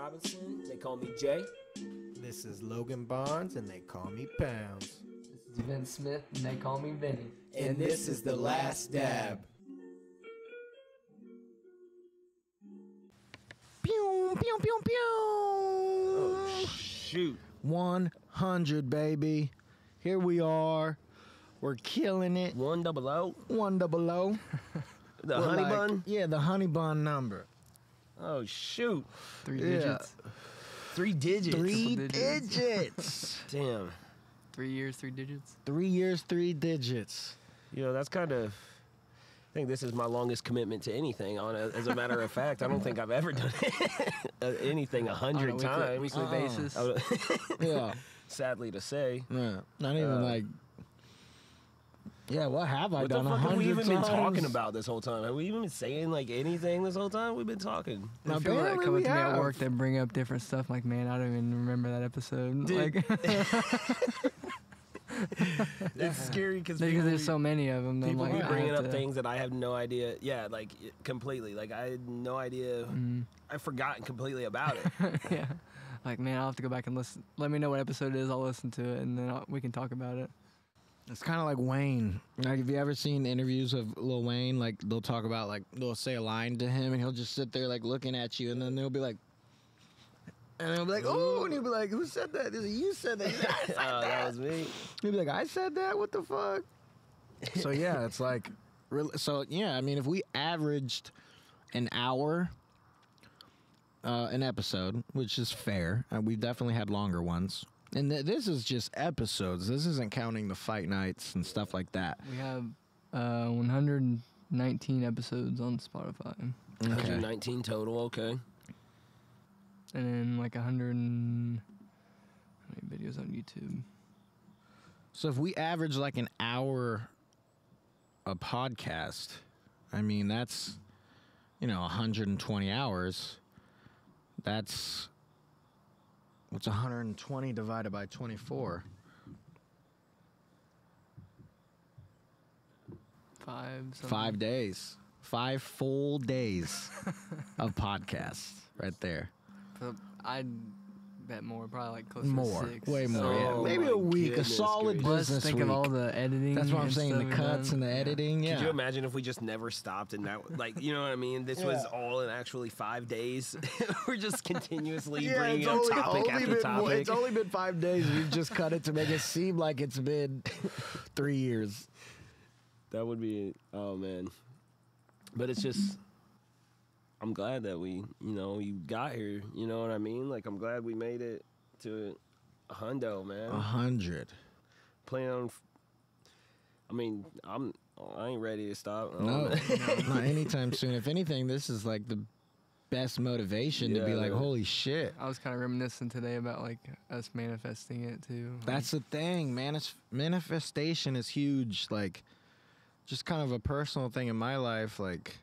Robinson, they call me Jay. This is Logan Bonds, and they call me Pounds. This is Vince Smith, and they call me Vinny. And this is The Last Dab. Pew, pew, pew, pew. Oh, shoot. 100, baby. Here we are. We're killing it. 100. 100. The honey bun? Yeah, the honey bun number. Oh, shoot. 3 digits. 3 digits. 3 digits. digits. Damn. 3 years, 3 digits. 3 years, 3 digits. You know, that's kind of... I think this is my longest commitment to anything. As a matter of fact, I don't think I've ever done anything 100 times. Weekly basis. Yeah. Sadly to say. Yeah. Not even like... Yeah, what have I done 100 times? What the fuck have we even been talking about this whole time? Have we even been saying like anything this whole time? We've been talking. I feel like come up to me at work that bring up different stuff. Like, man, I don't even remember that episode. Dude. Like, it's scary because there's so many of them. People like, be bringing up things that I have no idea. Yeah, like completely. Like I had no idea. I've forgotten completely about it. Yeah. Like, man, I'll have to go back and listen. Let me know what episode it is. I'll listen to it, and then we can talk about it. It's kind of like Wayne. Like, have you ever seen interviews of Lil Wayne? Like, they'll talk about, like, they'll say a line to him, and he'll just sit there, like, looking at you, and then they'll be like, and they'll be like, oh, and he'll be like, who said that? You said that. That was me. He'll be like, I said that? What the fuck? So, yeah, it's like, so, yeah, I mean, if we averaged an hour an episode, which is fair, we've definitely had longer ones. And this is just episodes. This isn't counting the fight nights and stuff like that. We have 119 episodes on Spotify. Okay. 119 total, okay. And then like 100 and... How many videos on YouTube? So if we average like an hour a podcast, I mean, that's, 120 hours. That's... What's 120 divided by 24? 5 something. 5 days. 5 full days of podcasts right there. I'd bet more, probably like close More. to 6. Way more. Oh, yeah. Maybe a week, a solid business think week. of all the editing. That's what I'm and saying, stuff the cuts and the editing, yeah. Could you imagine if we just never stopped and that, like, you know what I mean? This was all in actually 5 days. We're just continuously bringing up topic after topic. It's only been 5 days. We've just cut it to make it seem like it's been 3 years. That would be, oh man. But it's just, I'm glad that we, you got here. You know what I mean? Like, I'm glad we made it to a hundo, man. 100. Playing on, I mean, I ain't ready to stop. No, not anytime soon. If anything, this is like the best motivation to be like, holy shit. I was kind of reminiscing today about like us manifesting it too. That's the thing, man. Manifestation is huge. Like, just kind of a personal thing in my life. Like,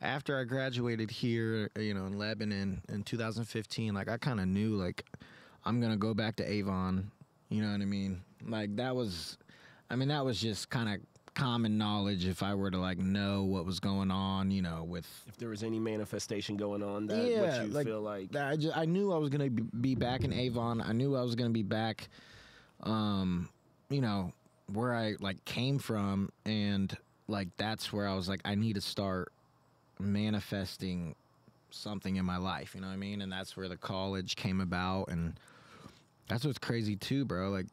after I graduated here, in Lebanon in 2015, like, I kind of knew, like, I'm going to go back to Avon. You know what I mean? Like, that was just kind of common knowledge if I were to, like, know what was going on, with... If there was any manifestation going on, that what you feel like... I knew I was going to be back in Avon. I knew I was going to be back, where I, like, came from. And, like, that's where I was like, I need to start manifesting something in my life, you know what I mean? And that's where the college came about, and that's what's crazy too, bro. Like,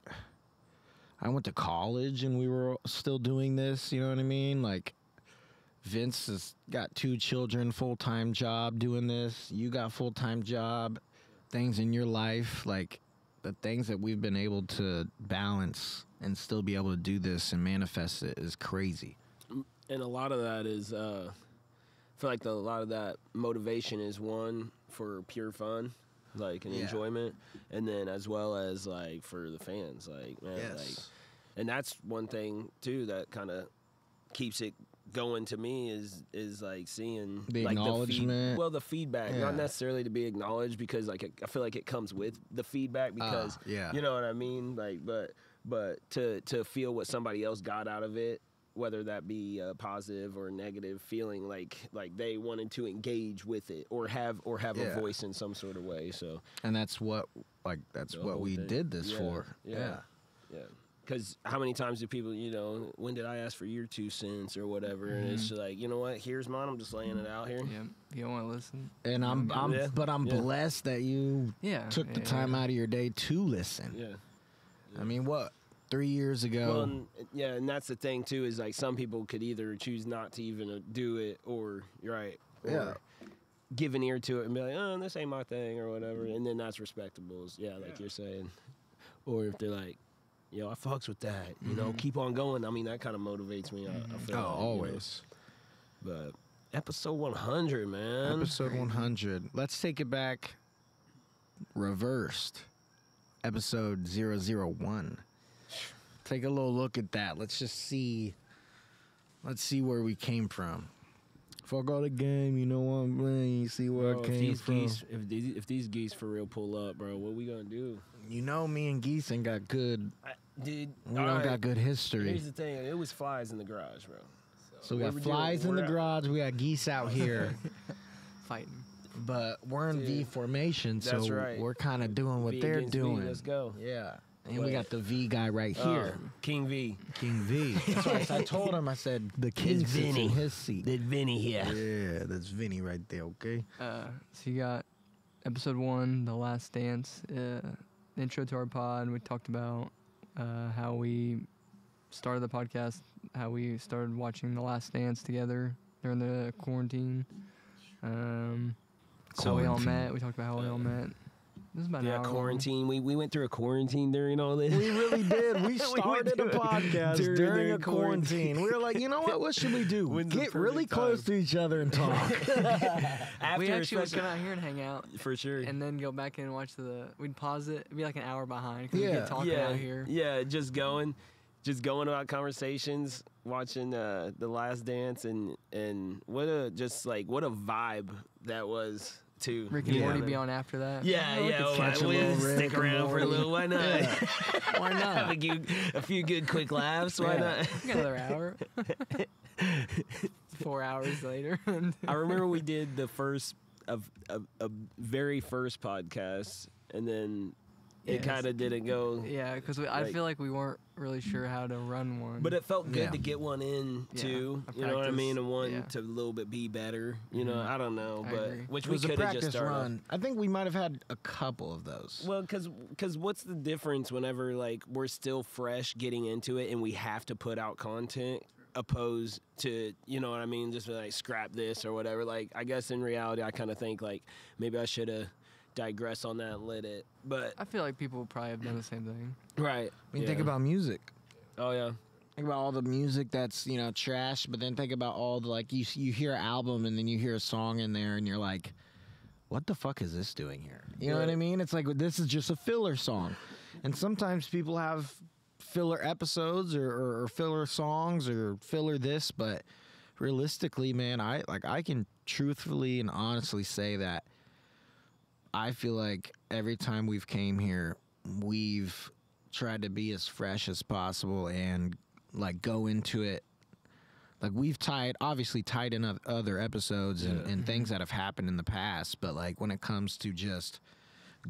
I went to college and we were still doing this, you know what I mean? Like, Vince has got 2 children, full-time job doing this. You got full-time job, things in your life, like the things that we've been able to balance and still be able to do this and manifest it is crazy. And a lot of that is I feel like a lot of that motivation is one for pure fun, like an enjoyment, and then as well as like for the fans, like man, like, and that's one thing too that kind of keeps it going to me is like seeing the like acknowledgement. the feedback, not necessarily to be acknowledged because like I feel like it comes with the feedback because you know what I mean, like but to feel what somebody else got out of it. whether that be a positive or negative feeling, like they wanted to engage with it or have a voice in some sort of way. So, and that's what we did this for. Yeah. Because how many times do people, when did I ask for your 2 cents or whatever? And it's like, you know what? Here's mine. I'm just laying it out here. Yeah, if you don't want to listen. And I'm blessed that you took the time out of your day to listen. Yeah. I mean, what? 3 years ago. Well, and that's the thing too, is like some people could either choose not to even do it, or give an ear to it and be like, oh, this ain't my thing or whatever, and then that's respectable. Like you're saying, or if they're like, I fucks with that, keep on going. I mean, that kind of motivates me. I feel always. But episode 100, man. Episode 100. Let's take it back. Reversed. Episode 001. Take a little look at that. Let's see where we came from. Fuck all the game, you know what I'm playing. You see where I came from. If these geese for real pull up, bro, what we gonna do? You know, me and geese ain't got good. Dude, we don't got good history. Here's the thing: it was flies in the garage, bro. So we got flies in the garage. We got geese out here fighting. But we're in V formation, so we're kind of doing what they're doing. V, let's go. Yeah. And we got the V guy right here. King V. King V. That's right. I told him, I said, the king sits in his seat. That's Vinny here. Yeah, that's Vinny right there, okay? So you got episode 1, The Last Dance, intro to our pod. We talked about how we started the podcast, how we started watching The Last Dance together during the quarantine. How we all met. We talked about how we all met. This is about an hour quarantine. We went through a quarantine during all this. We really did. We started a podcast during a quarantine. We were like, you know what? What should we do? Get really close to each other and talk. We actually would come out here and hang out. For sure. And then go back and watch we'd pause it. It'd be like an hour behind because we'd get talking out here. Yeah, just going about conversations, watching The Last Dance, and what a vibe that was. Too. Rick and Morty be on after that. We'll stick around for a little. Why not? Yeah. Why not? Have a few good quick laughs. Why not? We got another hour. 4 hours later. I remember we did the first a very first podcast, and then it kind of didn't go. Yeah, because I feel like we weren't really sure how to run one. But it felt good to get one in too. You know what I mean? And one to a little bit be better. You know, I don't know, which we could have just started. Run. I think we might have had a couple of those. Well, because what's the difference whenever like we're still fresh getting into it and we have to put out content, opposed to, you know what I mean, just like scrap this or whatever. Like I guess in reality, I kind of think like maybe I should have digress on that and let it, but I feel like people would probably have done the same thing. Right. I mean, think about music. Oh yeah. Think about all the music that's, trash, but then think about all the, like, you hear an album and then you hear a song in there and you're like, what the fuck is this doing here? You know what I mean? It's like, this is just a filler song. And sometimes people have filler episodes or filler songs or filler this, but realistically, man, I can truthfully and honestly say that I feel like every time we've came here, we've tried to be as fresh as possible and like go into it. Like we've obviously tied in other episodes and things that have happened in the past, but like when it comes to just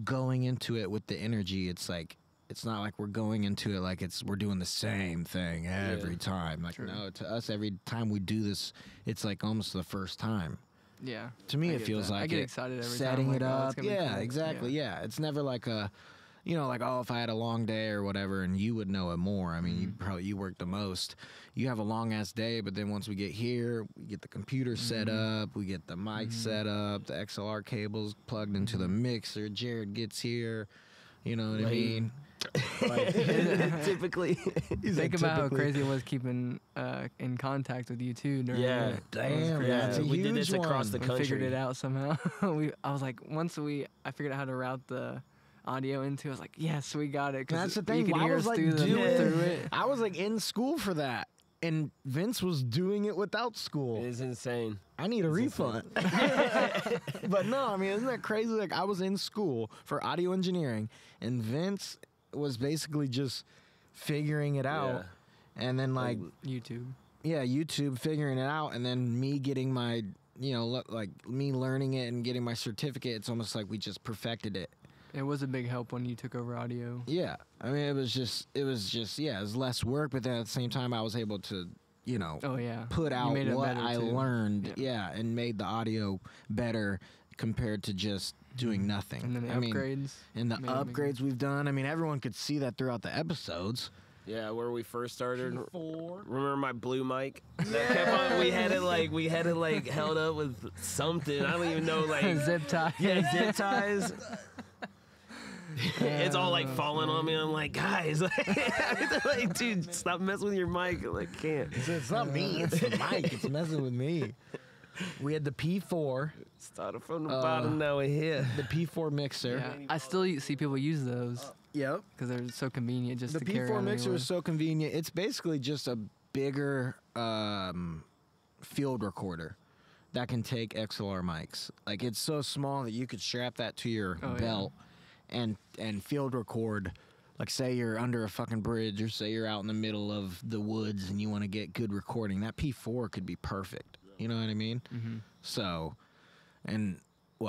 going into it with the energy, it's like, it's not like we're going into it like we're doing the same thing every time. Like, no, to us, every time we do this, it's like almost the first time. Yeah. To me, it feels like I get excited every setting time. It up. Yeah, cool. Exactly. Yeah. It's never like a, like, oh, if I had a long day or whatever, and you would know it more. I mean, you work the most. You have a long ass day, but then once we get here, we get the computer set up, we get the mic set up, the XLR cables plugged into the mixer. Jared gets here. You know what I mean? Typically. Think about how crazy it was keeping in contact with you too. Damn, that's a we huge did this across the country. We figured it out somehow. I was like, I figured out how to route the audio into. I was like, yes, we got it. That's the thing. You could hear us through it. I was like in school for that, and Vince was doing it without school. It is insane. I need a refund. But no, I mean, isn't that crazy? Like, I was in school for audio engineering, and Vince was basically just figuring it out, and then like YouTube. YouTube, figuring it out, and then me getting my, like me learning it and getting my certificate. It's almost like we just perfected it. It was a big help when you took over audio. Yeah, I mean, it was less work, but then at the same time, I was able to, put out what I learned, and made the audio better compared to just doing nothing. And then the upgrades. And the upgrades we've done. I mean, everyone could see that throughout the episodes. Yeah, where we first started. Q4. Remember my blue mic? That kept on. We had it like held up with something. I don't even know, like zip tie. Yeah, zip ties. It's all like falling on me. I'm like, guys, like, dude, stop messing with your mic. I like, can't. It's not me. It's the mic. It's messing with me. We had the P4. Started from the bottom, now we're here. The P4 mixer. Yeah, I still see people use those. Yep. Because they're so convenient just the to carry P4 on mixer anywhere. is so convenient. It's basically just a bigger field recorder that can take XLR mics. Like, it's so small that you could strap that to your belt and field record. Like, say you're under a fucking bridge, or say you're out in the middle of the woods and you want to get good recording. That P4 could be perfect. You know what I mean? Mm-hmm. So, and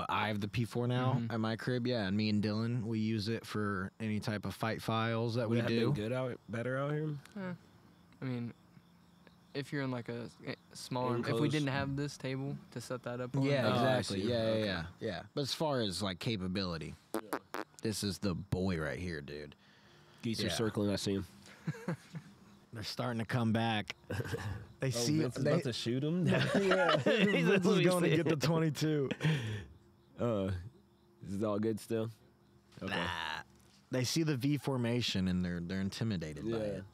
I have the P4 now at my crib, and me and Dylan, we use it for any type of fight files that we do. Better out here? I mean, if you're in like a smaller, if we didn't have this table to set that up on. Yeah, exactly. Yeah. But as far as like capability, this is the boy right here, dude. Geese are circling, I see him. They're starting to come back. They see Vince is about to shoot him. Vince is going to get the 22. Is it all good still? Okay. They see the V formation and they're intimidated by it.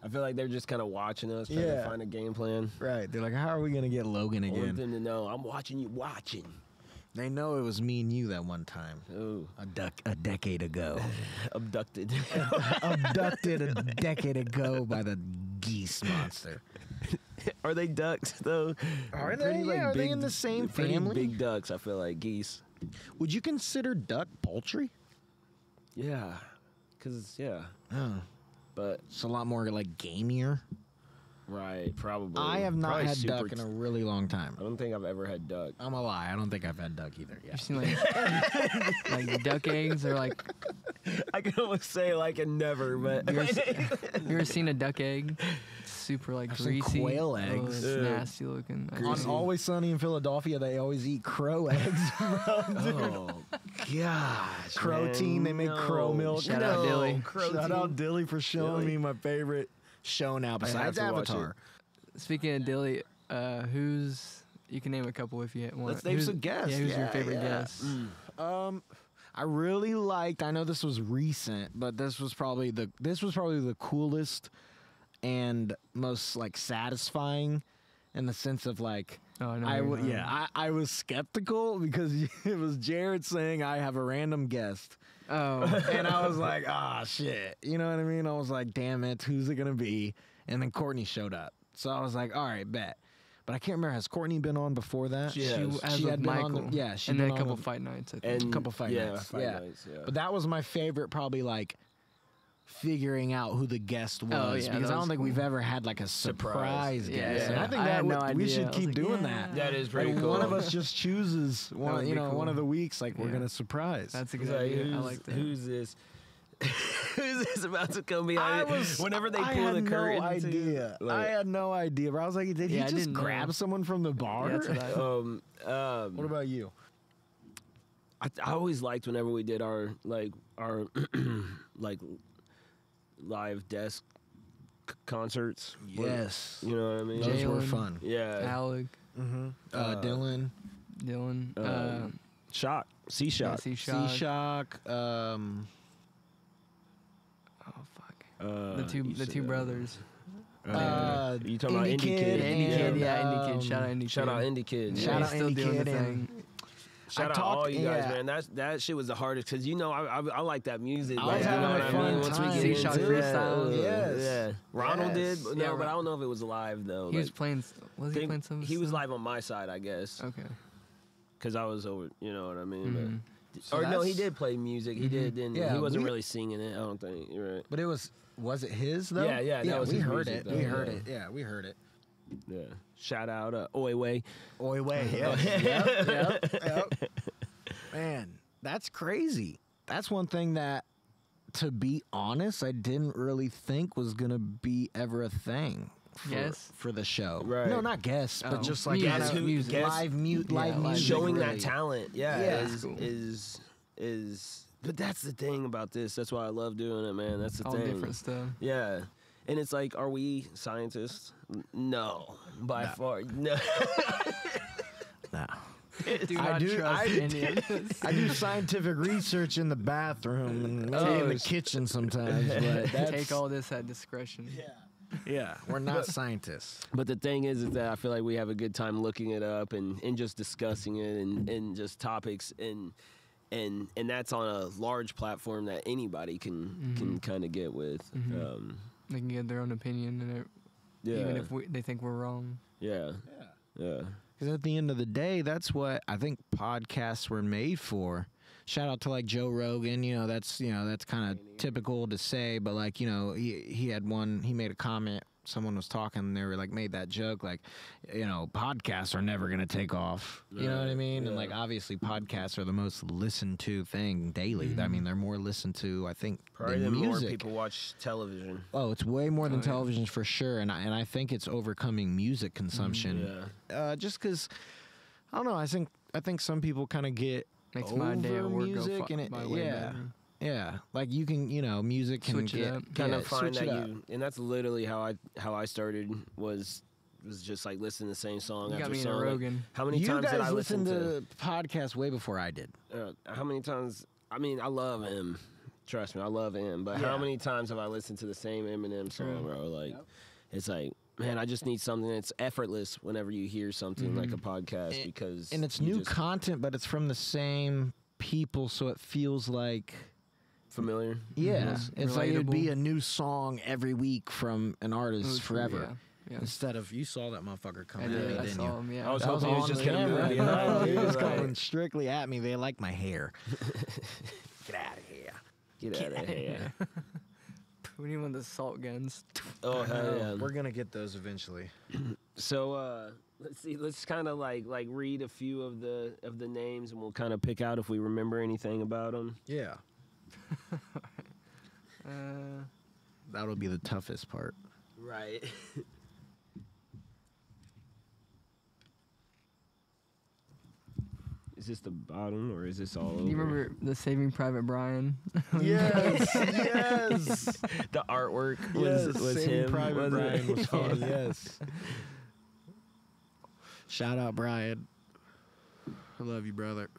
I feel like they're just kind of watching us, trying to find a game plan. Right. They're like, how are we going to get Logan again? I want them to know, I'm watching you watching. They know it was me and you that one time. Ooh. A decade ago. Abducted. Abducted a decade ago by the geese monster. Are they ducks, though? Are they? Are they in the same family? Big ducks, I feel like. Geese. Would you consider duck poultry? Yeah. Because, Oh. But it's a lot more like gamier. Right, probably. I have not had duck in a really long time. I don't think I've ever had duck. I'm a lie. I don't think I've had duck either. Yeah. You've seen like duck eggs or like. I can almost say like a never, but. You ever seen a duck egg? It's super like greasy. Some quail eggs. It's nasty looking. On Always Sunny in Philadelphia, they always eat crow eggs. Oh gosh, crow teen. They make crow milk. Shout out Dilly. Shout out Dilly for showing me my favorite show now besides Avatar. Speaking of Dilly, who's you can name a couple if you want. Let's name some guests. Yeah, who's your favorite guest? I really liked. I know this was recent, but this was probably the coolest and most like satisfying in the sense of like. Oh, no, I was skeptical because it was Jared saying I have a random guest. Oh. And I was like, shit. You know what I mean? I was like, damn it, who's it gonna be? And then Courtney showed up. So I was like, all right, bet. But I can't remember, has Courtney been on before that? She had Michael. On the, and then a couple fight nights, I think. And a couple fight nights. Nights, But that was my favorite, probably like figuring out who the guest was, because I don't think we've ever had like a surprise guest. And I think that we should keep doing that. That is pretty cool. One of us just chooses one of the weeks, like we're gonna surprise. That's a good idea. I like that. Who's this? Who's this about to come behind? Whenever they pull the curtain, I had no idea. But I was like, did he just grab someone from the bar? Yeah, that's what what about you? I always liked whenever we did our like live desk concerts. Yes. You know what I mean? Those were fun. Yeah. Alec. Dylan. Shock. C-Shock. Yeah, C-Shock. Oh, fuck. The two brothers. You talking about Indie Kid? Indie Kid. Shout out Indie Kid. Shout out Indie Kid. Shout out Indie Kid. Shout out all you guys, man. That shit was the hardest because I like that music. I was having a fun once we time. get C-Shock into freestyle. Yeah. Ronald did, but Yeah, but I don't know if it was live though. He was playing. Was he playing some? He was live on my side, I guess. Okay. Because I was over. You know what I mean? Mm-hmm. But, no, he did play music. He did. Didn't Yeah, he wasn't really singing it. I don't think. You're right. But it was it his though? Yeah. That was we his heard music, it. though, We heard it. Yeah, we heard it. Yeah. Shout out Oi Way. Oi Way. Yes. Yep. Man, that's crazy. That's one thing that, to be honest, I didn't really think was gonna be ever a thing. For the show, right? No, not guests, but just like music. live music, showing really. that talent. Is. But that's the thing about this. That's why I love doing it, man. That's the all thing. Different stuff. Yeah, and it's like, are we scientists? No, by far, no. No. Do not trust any of this. I do scientific research in the bathroom and in the kitchen sometimes. But take all this at discretion. Yeah, we're not scientists. But the thing is that I feel like we have a good time looking it up and just discussing it and just topics and that's on a large platform that anybody can kind of get with. They can get their own opinion, and even if they think we're wrong. Yeah. Because at the end of the day, that's what I think podcasts were made for. Shout out to like Joe Rogan, that's kind of typical to say, but like, he had he made a comment, someone was talking and they were like, made that joke, like, podcasts are never going to take off. You know what I mean? And like, obviously podcasts are the most listened to thing daily. I mean, they're more listened to, I think, probably than music. More people watch television. Oh, it's way more than television for sure. And I think it's overcoming music consumption. Just because, I don't know, I think some people kind of get makes my day at work music go and way better. Yeah, like you can, music can switch get kind of find that and that's literally how I started was just like listening to the same song after song. Rogan. Like, how many times did I listen to podcasts way before I did? How many times? I mean, I love him. Trust me, I love him. But how many times have I listened to the same Eminem song, bro? Like, it's like, man, I just need something that's effortless whenever you hear something like a podcast because and it's new content, but it's from the same people, so it feels like familiar. Yeah, it's like it'd be a new song every week from an artist forever. Yeah. Instead of, you saw that motherfucker coming at me, didn't you? Him, I was hoping he was just going to move behind me. He was coming strictly at me. They like my hair. Get out of here. Get out of here. We need one of the salt guns. Oh, hell yeah. We're going to get those eventually. So, let's see. Let's kind of like read a few of the names, and we'll kind of pick out if we remember anything about them. Yeah. That'll be the toughest part. Right. Is this the bottom or is this all over? You remember the Saving Private Brian? Yes, yes. The artwork was Saving him. Private was Brian it? was funny, yes. Shout out, Brian. I love you, brother.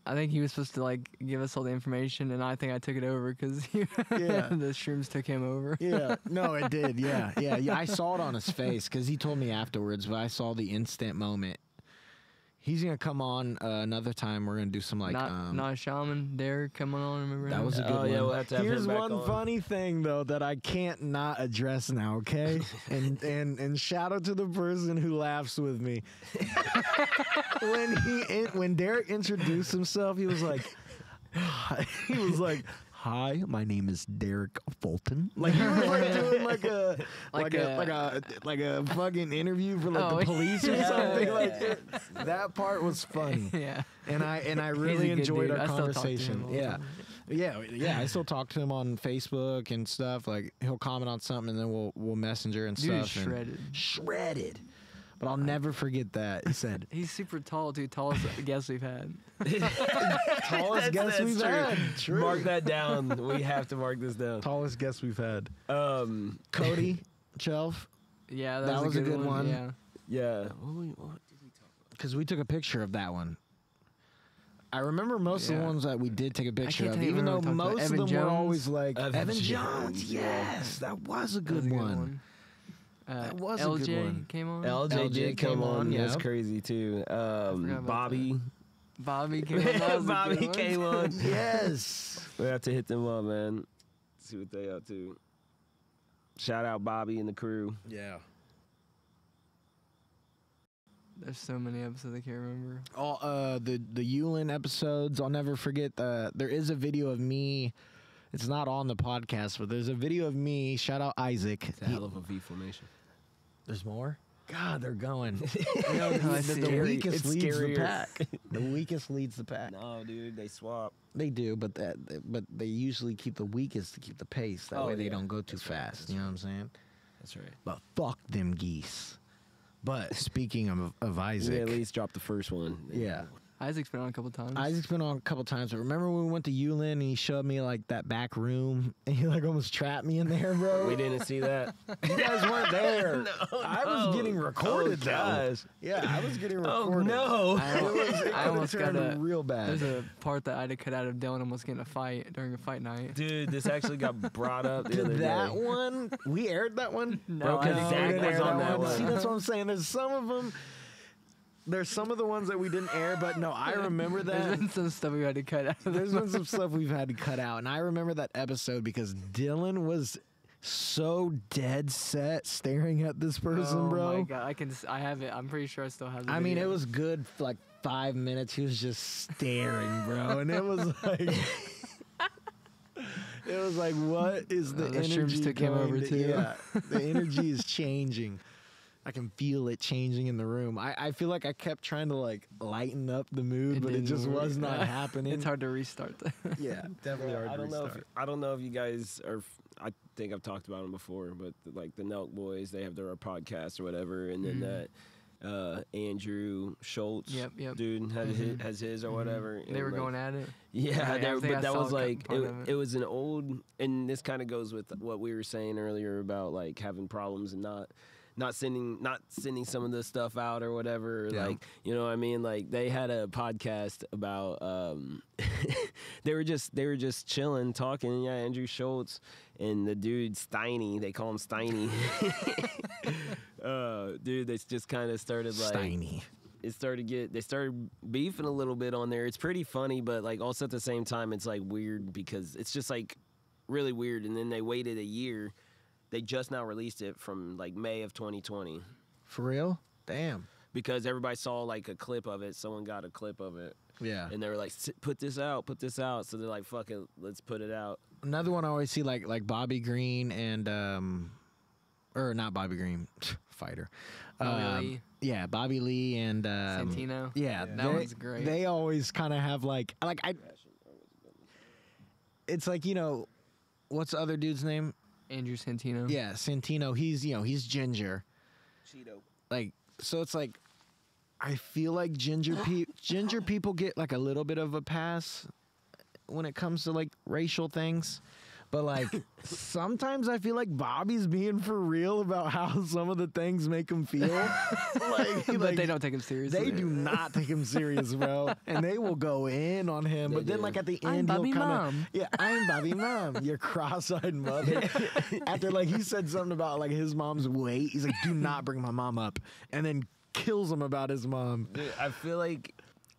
I think he was supposed to like give us all the information, and I think I took it over because the shrooms took him over. Yeah, no, it did. Yeah. I saw it on his face because he told me afterwards, but I saw the instant moment. He's gonna come on another time. We're gonna do some like not Shaman. Derek coming on. Remember that him? was a good one. Yeah, we'll have to have Here's him back one on. funny thing though that I can't not address now. Okay, and shout out to the person who laughs with me. when Derek introduced himself, he was like, "Hi, my name is Derek Fulton." Like he was like doing like a fucking interview for like the police or something. Like that part was funny. Yeah, and I really enjoyed our conversation. Yeah. I still talk to him on Facebook and stuff. Like he'll comment on something and then we'll messenger and Dude, stuff. Shredded. But I'll never forget that. He said he's super tall, dude. Tallest guest we've had. Tallest guest we've had. True. Mark that down. We have to mark this down. Tallest guest we've had. Cody Shelf. Yeah, that was a good one. Yeah. What did we talk about? Because we took a picture of that one. I remember most of the ones that we did take a picture of, even though most of them were always like Evan Jones. Yes, that was a good one. That was a good one. Came on. LJ came on. Yeah. That's crazy too. Bobby came on. Bobby came on. Yes. We have to hit them up, man. See what they up to. Shout out Bobby and the crew. Yeah. There's so many episodes I can't remember. All the Yulin episodes. I'll never forget. There is a video of me. It's not on the podcast, but there's a video of me. Shout out Isaac. It's a hell of a V formation. There's more? God, they're going. You know, I the see. weakest It's leads scarier. the pack. The weakest leads the pack. No, dude, they swap. They do, but they usually keep the weakest to keep the pace. That Oh, way they yeah. don't go too That's right. fast. That's You know what I'm saying? That's right. But fuck them geese. But speaking of We Isaac, at least dropped the first one. yeah. Isaac's been on a couple times. Isaac's been on a couple times. But remember when we went to Yulin and he showed me like that back room and he like almost trapped me in there, bro? We didn't see that. You guys weren't there. I was getting recorded, Oh, though. gosh. Yeah, I was getting Oh, recorded. no. I almost got a real bad. There's a part that I had to cut out of Dylan almost getting a fight during a fight night. Dude, this actually got brought up the other that day. one, we aired that one. No, Broken I Zach didn't was air on that one. See, that's what I'm saying. There's some of them. There's some of the ones that we didn't air, but no, I remember There's that. been some stuff we had to cut out. There's been some stuff we've had to cut out, and I remember that episode because Dylan was so dead set staring at this person, Oh bro. my god, I have it. I'm pretty sure I still have it. I mean, it was good for like 5 minutes. He was just staring, bro, and it was like, it was like, what is the The energy shrooms took him going over, to- too. Yeah, the energy is changing. I can feel it changing in the room. I feel like I kept trying to like lighten up the mood, but it didn't just work. was not happening. It's hard to restart that. Yeah, definitely hard I to don't know. restart. I don't know if you guys are. I think I've talked about them before, but like the Nelk Boys, they have their podcast or whatever, and then that Andrew Schultz, Yep. dude, has his or whatever. They were and, like, going at it. Yeah, I think but I that saw was a like part of it was an old, and this kind of goes with what we were saying earlier about like having problems and not sending some of the stuff out or whatever. Yeah. Like, you know what I mean? Like they had a podcast about they were just chilling, talking. Yeah, Andrew Schultz and the dude Steiny, they call him Steiny. Dude, they just kind of started like Steiny. they started beefing a little bit on there. It's pretty funny, but like also at the same time it's like weird because it's just like really weird. And then they waited a year. They just now released it from like May of 2020 For real? Damn. because everybody saw like a clip of it. Someone got a clip of it Yeah. and they were like, put this out. So they're like, fuck it, let's put it out. Another one I always see like Bobby Green and or not Bobby Green, fighter. Bobby Lee. Yeah, Bobby Lee and Santino. Yeah, That one's great. They always kind of have like I. It's like, you know, what's the other dude's name? Andrew Santino. Yeah, Santino. He's ginger. Cheeto. Like, so it's like I feel like ginger people get like a little bit of a pass when it comes to like racial things. But like sometimes I feel like Bobby's being for real about how some of the things make him feel. But they don't take him seriously. They do not take him serious, bro. And they will go in on him. They But then do. like at the I'm end Bobby he'll kind Mom. of yeah, I'm Bobby Mom. Your cross-eyed mother. After like he said something about like his mom's weight, he's like, do not bring my mom up. And then kills him about his mom. Dude, I feel like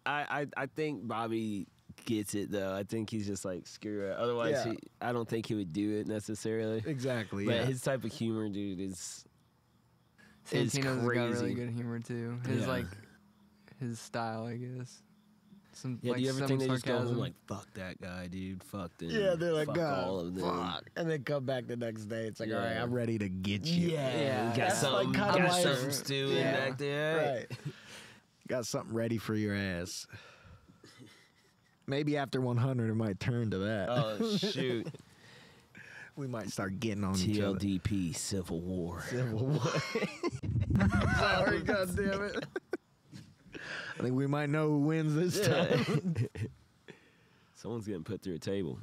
I think Bobby gets it though. I think he's just like screw it. Otherwise, Yeah. I don't think he would do it necessarily. Exactly. But Yeah. his type of humor, dude, is Santino's got crazy. really good humor too. His Yeah. like his style, I guess. Some, Yeah, like, do you ever some think they just go sarcasm. home like, fuck that guy, dude, fuck them. Yeah, they're like, fuck God, all of them. fuck. And then come back the next day. It's like, all right, Yeah. I'm ready to get you. Yeah, got that's something, like kinda got like- something stewing Yeah. back there. Right. Got something ready for your ass. Maybe after 100, it might turn to that. Oh shoot, We might start getting on each other. TLDP, Civil War. Civil War. Sorry, God damn it. I think we might know who wins this time. Someone's getting put through a table.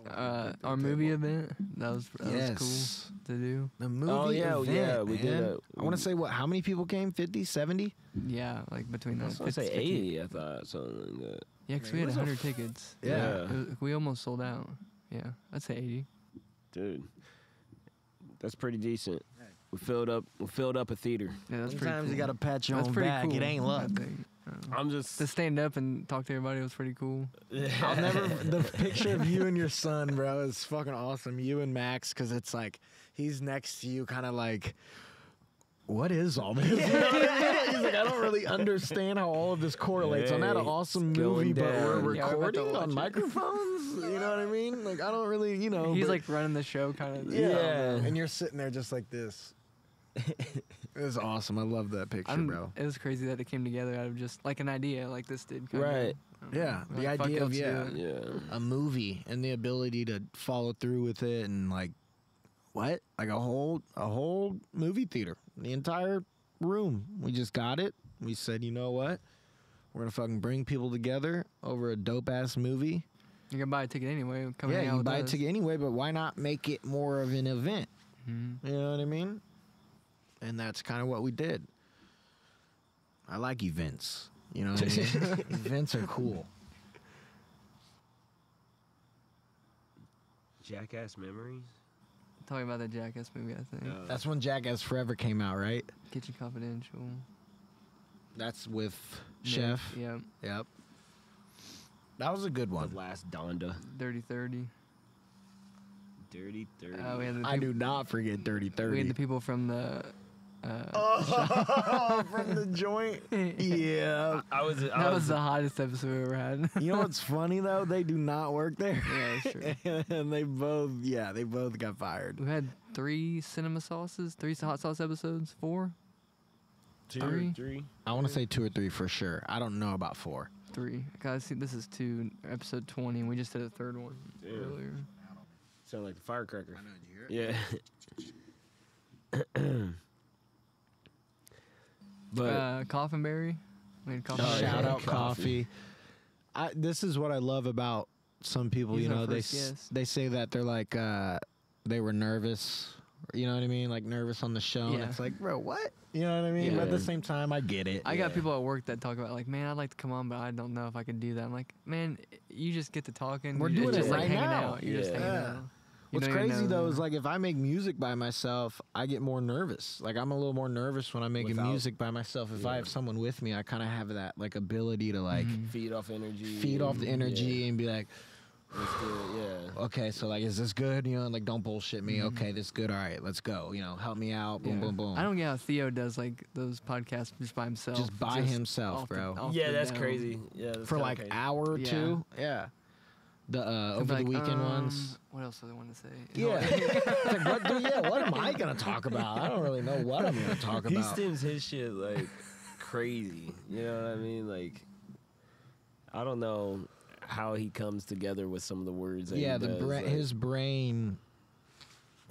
Our movie event. That was Yes. cool to do. The movie Oh, yeah, event, yeah, we did man. a- I want to say, how many people came? 50, 70? Yeah, like between I the was gonna say 80, I thought, something like that. Yeah, because Man, we had it was a 100 tickets. Yeah. We almost sold out. Yeah, I'd say 80. Dude, that's pretty decent. We filled up a theater. Yeah, that's pretty Sometimes cool. you got to pat your That's own pretty back. cool. It ain't luck. I think. I'm just To stand up and talk to everybody was pretty cool. I'll never. The picture of you and your son, bro, is fucking awesome. You and Max, because it's like he's next to you, kind of like, what is all this? You know what I mean? He's like, I don't really understand how all of this correlates. I'm at an Hey, awesome it's going movie, but we're down. Yeah, we're about to recording watch on it. microphones. You know what I mean? Like, I don't really, He's but- like running the show, kind of. yeah. Yeah. And you're sitting there just like this. It was awesome. I love that picture, bro. It was crazy that it came together out of just like an idea, like this did. Right. Yeah, the Like, fuck idea it, of let's do it. Yeah. a movie and the ability to follow through with it and like what? Like a whole movie theater. The entire room. We just got it. We said, you know what? We're gonna fucking bring people together over a dope ass movie. You can buy a ticket anyway. Come Yeah, hang you out can with buy a us. ticket anyway, but why not make it more of an event? Mhm. You know what I mean? And that's kind of what we did. I like events. You know what I mean? Events are cool. Jackass Memories? Talking about that Jackass movie, I think. That's when Jackass Forever came out, right? Kitchen Confidential. That's with Nick, Chef. Yeah. Yep. That was a good The one. Last Donda. Dirty 30. Dirty 30. We had the I do not forget Dirty 30. We had the people from the. Oh, from the joint? Yeah. That was the hottest episode we ever had. You know what's funny, though? They do not work there. Yeah, sure. And they both got fired. We had 3 cinema sauces, 3 hot sauce episodes, 4, 2 Three. or 3. I want to say 2 or 3 for sure. I don't know about 4. 3. Guys, see, this is 2, episode 20, and we just did a 3rd one earlier. Sound like the firecracker. I know, did you hear it? Yeah. But Coffinberry. We had Oh, Coffinberry. Shout yeah, out coffee. This is what I love about some people. He's you our know, first guest. they say that they're like they were nervous. You know what I mean? Like nervous on the show. And Yeah. it's like, bro, what? You know what I mean? But at the Yeah. same time, I get it. I got people at work that talk about like, man, I'd like to come on, but I don't know if I could do that. I'm like, man, you just get to talking. We're You're doing just it like right hanging now. out. You're just hanging Yeah. out. You What's don't even crazy know though them. is like if I make music by myself, I get more nervous. Like I'm a little more nervous when I'm making Without- music by myself. If I Yeah. have someone with me, I kind of have that like ability to like feed off energy. feed off the energy Yeah. and be like, Let's do it, yeah. okay, so like, is this good? You know, like don't bullshit me. Okay, this good. All right, let's go. You know, help me out. Boom, Yeah. boom, boom. I don't get how Theo does like those podcasts just by himself. Just by himself, off the- bro. off Yeah, the that's dome. crazy. Yeah, that's For kinda like crazy. hour or Yeah. two. Yeah. The He'll be over the like, weekend ones. What else do I want to say? Yeah. It's like, what am I gonna talk about? I don't really know what I'm gonna talk He about. stems his shit like crazy. You know what I mean? Like, I don't know how he comes together with some of the words. That Yeah, he does. Like, his brain.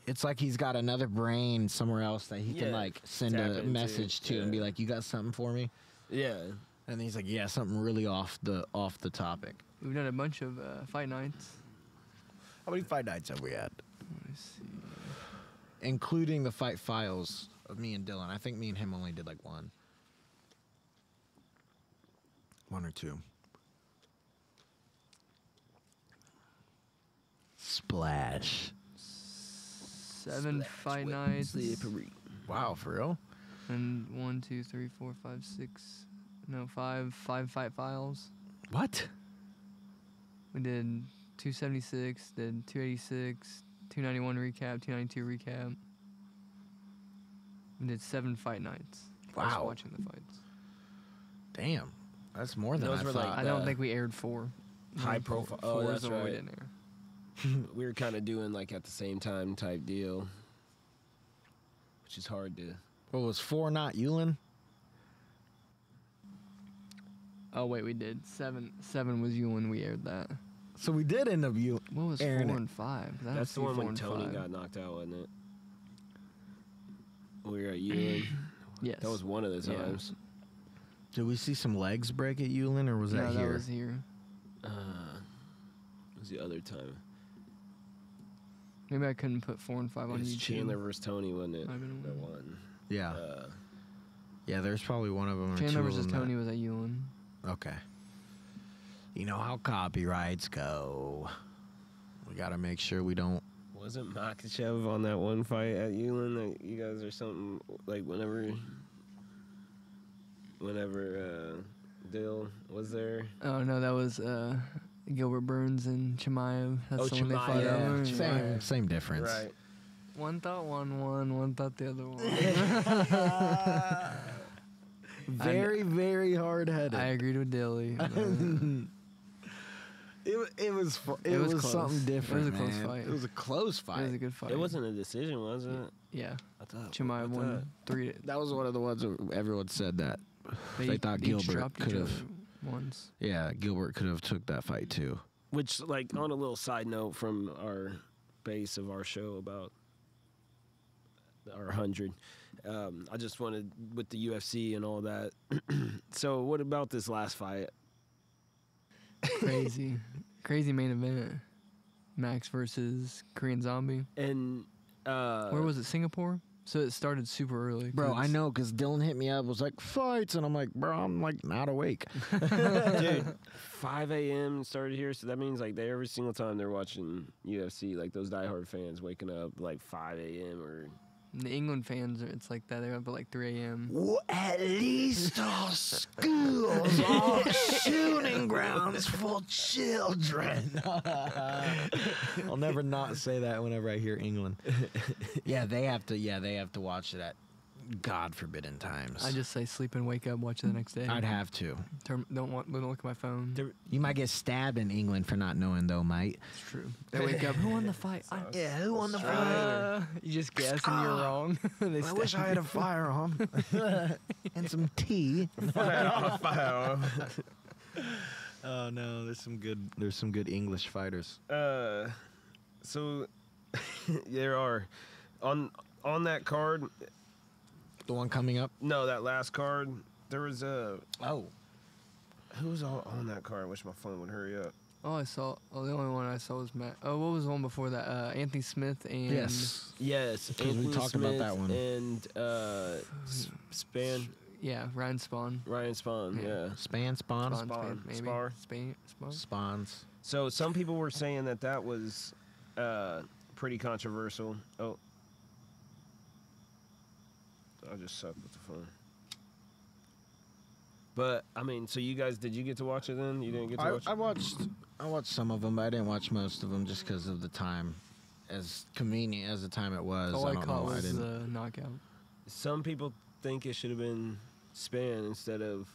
It's like he's got another brain somewhere else that he can Yeah, like send tap a into, message to and be yeah. like, "You got something for me?" Yeah, And he's like, "Yeah, something really off the topic." We've done a bunch of fight nights. How many fight nights have we had? Let me see. Including the fight files of me and Dylan. I think me and him only did like one. 1 or 2. Splash. 7 fight nights. Wow, for real? And 1, 2, 3, 4, 5, 6. No, 5 fight files. What? We did 276, did 286, 291 recap, 292 recap. We did 7 fight nights. Wow. Just watching the fights. Damn. That's more than Those I were thought. like I don't think we aired 4. high No, profile. 4 Oh, is that's the one we right. didn't air. We were kind of doing like at the same time type deal, which is hard to. What was 4 not Ewan? Oh wait, we did 7. 7 was you when we aired that. So we did end up you. What was Airing 4 it. and 5? 'Cause I don't That's the see one 4 when and Tony 5. got knocked out, wasn't it? We were at Ewan. Yes. That was one of the Yeah. times. Did we see some legs break at Ewan, or was no, that that here? was here. It was the other time. Maybe I couldn't put 4 and 5 It on was YouTube. Chandler versus Tony, wasn't it? Might have been That one. one. Yeah. Uh, Yeah, there's probably one of them. Chandler or 2 versus of them Tony was at Ewan. Okay. You know how copyrights go. We gotta make sure we don't. wasn't Makachev on that one fight at Ewan? That you guys or something like whenever Dill was there. Oh no, that was Gilbert Burns and Chimaev. That's Oh, the one they fought Chimaev. over. Chimaev. Same difference. Right. One thought one won, one thought the other one. Very, very hard headed. I agreed with Dilly. It was close. something different. It was a close man. fight. It was a close fight. It was a good fight. It wasn't a decision, was it? Yeah. I thought Chimaev won 3. That was one of the ones where everyone said that they thought each Gilbert dropped each could have. other once. Yeah, Gilbert could have took that fight too. Which, like, on a little side note from our base of our show about our 100, I just wanted, with the UFC and all that. So, what about this last fight? Crazy main event. Max versus Korean Zombie. And Where was it? Singapore? So it started super early. Bro, I know, because Dylan hit me up, was like, fights, and I'm like, bro, I'm like not awake. dude, 5 a.m. started here, so that means like every single time they're watching UFC, like those diehard fans waking up like 5 a.m. or. The England fans, it's like that. They're up at like 3 a.m. Well, at least our schools are shooting grounds for children. I'll never not say that whenever I hear England. Yeah, they have to watch it at God forbidden times. I just say sleep and wake up, watch it the next day. I'd have to. Don't look at my phone. You might get stabbed in England for not knowing, though, mate. It's true. They wake up. Who won the fight? Yeah, who won the fight? You just guess and you're wrong. I wish I had a firearm and some tea. Oh no, there's some good English fighters. So there are on that card. The one coming up? No, that last card. There was a. Oh. Who was on that card? I wish my phone would hurry up. Oh, the only one I saw was Matt. Oh, what was the one before that? Anthony Smith and. Yes. Because we talked Smith about that one. And Span. Yeah, Ryan Spawn. Yeah. Spawn? Maybe. Spar. Spawns. So some people were saying that was pretty controversial. Oh. I just suck with the phone. But I mean, so you guys, did you get to watch it then? You didn't get to watch it? I watched some of them, but I didn't watch most of them just because of the time. As convenient as the time it was, All I I don't caught know. was the knockout. Some people think it should have been Span instead of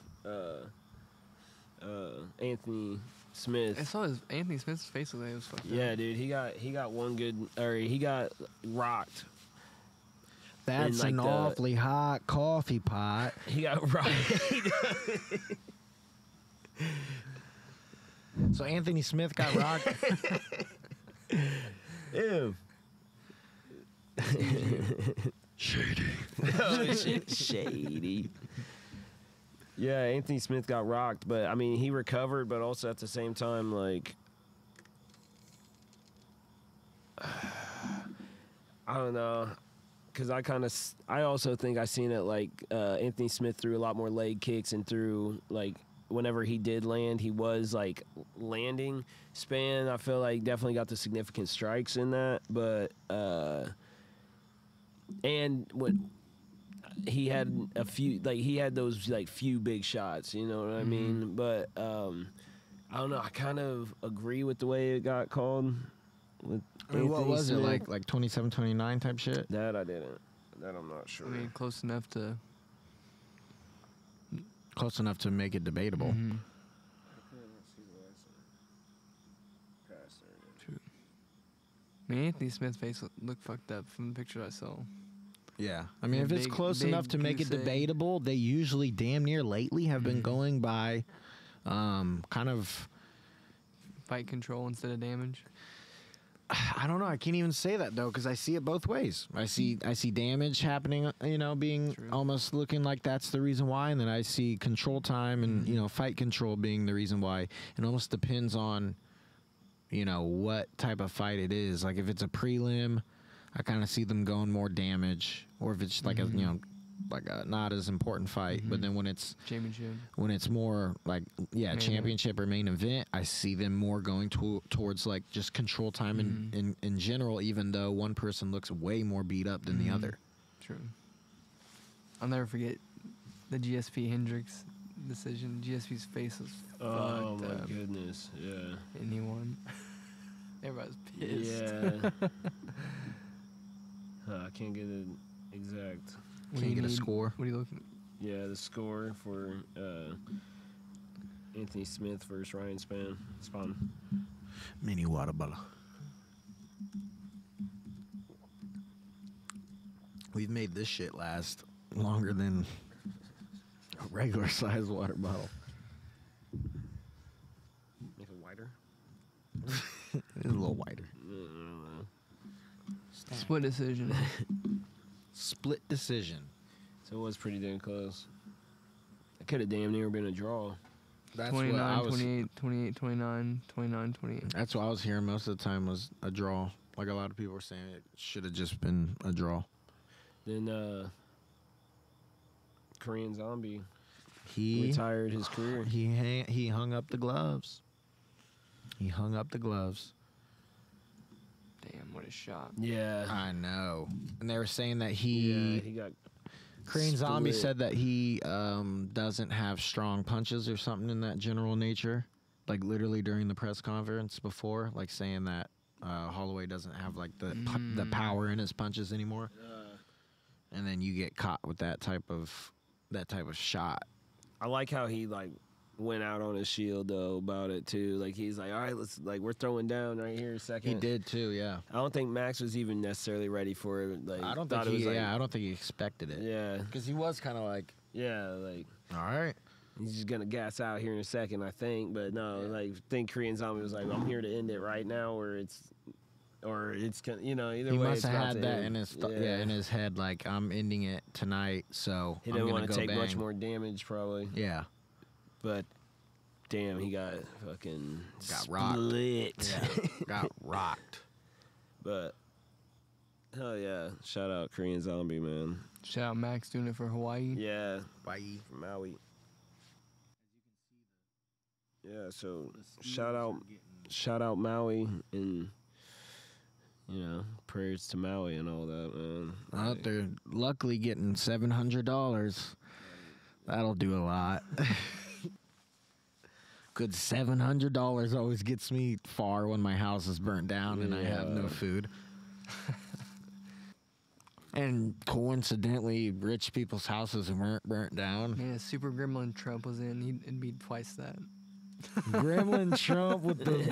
Anthony Smith. I saw Anthony Smith's face today. It was fucked up. Yeah, dude, he got one good, or he got rocked. That's like an awfully hot coffee pot. He got rocked. So Anthony Smith got rocked. Ew. Shady. Oh, shit. Shady. Yeah, Anthony Smith got rocked, but I mean, he recovered, but also at the same time, like, I don't know, because I also think I seen it like Anthony Smith threw a lot more leg kicks and threw like whenever he did land, he was like landing. Span, I feel like definitely got the significant strikes in that, but and when he had a few, like he had those like few big shots, you know what I mean? But I don't know. I kind of agree with the way it got called. With What Anthony was Smith. it like 27, 29 type shit? That I didn't. That I'm not sure. I mean, close enough to. Close enough to make it debatable. Mm-hmm. True. I mean, Anthony Smith's face looked fucked up from the picture I saw. Yeah. I mean, Yeah, if it's big- close big enough to make it goose egg. debatable, they usually damn near lately have been going by kind of, Fight control instead of damage. I don't know. I can't even say that though, because I see it both ways. I see damage happening, being True. almost looking like that's the reason why, and then I see control time and fight control being the reason why. It almost depends on, what type of fight it is. Like if it's a prelim, I kind of see them going more damage, or if it's like a not as important fight. But then when it's more like championship or main event, I see them more going towards like just control time in general, even though one person looks way more beat up than the other. True. I'll never forget the GSP Hendricks decision. GSP's face was Oh fucked my up. goodness, yeah. And he won. Everybody's pissed. Yeah. I can't get an exact. What do Can't you get a need? score. What are you looking? Yeah, the score for Anthony Smith versus Ryan Spawn. Mini water bottle. We've made this shit last longer than a regular size water bottle. Make it wider. It's a little wider. Split decision. Split decision. So it was pretty damn close. It could have damn near been a draw. That's 29, what I was. 28, 28, 29, 29, 28. That's what I was hearing most of the time was a draw. Like a lot of people were saying, it should have just been a draw. Then Korean Zombie He retired his career. He hung up the gloves. He hung up the gloves. Damn, what a shot. Yeah. I know. And they were saying that He got Korean Zombie split. said that he doesn't have strong punches or something in that general nature. Like literally during the press conference before, like saying that Holloway doesn't have like the power in his punches anymore. And then you get caught with that type of shot. I like how he like went out on his shield though about it too. Like he's like, all right, let's like we're throwing down right here a second. He did too, yeah. I don't think Max was even necessarily ready for it. Like I don't thought think it was like, I don't think he expected it. yeah, Because he was kind of like, like all right. he's just gonna gas out here in a second, I think. But no, like I think Korean Zombie was like, I'm here to end it right now, or it's you know, either He way. must it's have about had to that end. in his in his head, like I'm ending it tonight, so He I'm didn't gonna want go to take much bang. more damage, probably. Yeah, But damn, he got fucking Got rocked. split. got rocked. But hell yeah, shout out Korean Zombie, man. Shout out Max doing it for Hawaii. Yeah, Bye. from Maui. Yeah, so shout out Maui, and you know, prayers to Maui and all that, man. Out there, luckily getting $700. That'll do a lot. Good $700 always gets me far when my house is burnt down and I have no Yeah. food. And coincidentally, rich people's houses weren't burnt down. Man, if Super Gremlin Trump was in, it'd be twice that. Gremlin Trump with the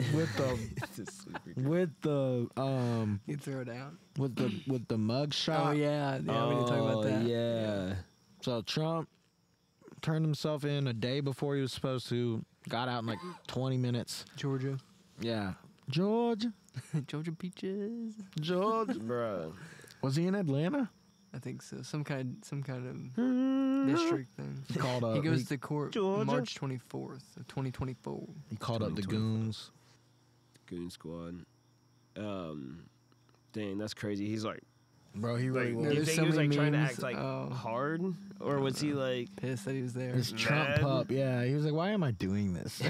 He'd throw it down. with the mug shot. Oh yeah, we didn't talk about that. Yeah. So Trump turned himself in a day before he was supposed to. Got out in like 20 minutes. Georgia, Yeah. George. Georgia peaches. George. Bruh. Was he in Atlanta? I think so. Some kind of district thing. He called up. He goes to court Georgia. March 24th of 2024. He called up the goons. Goon Squad. Dang, that's crazy. He's like, Bro, he really like, was. you There's think so he was like many trying to memes. act like Oh. hard, or was he like? Pissed that he was there. This Trump mad? pup. Yeah. He was like, why am I doing this?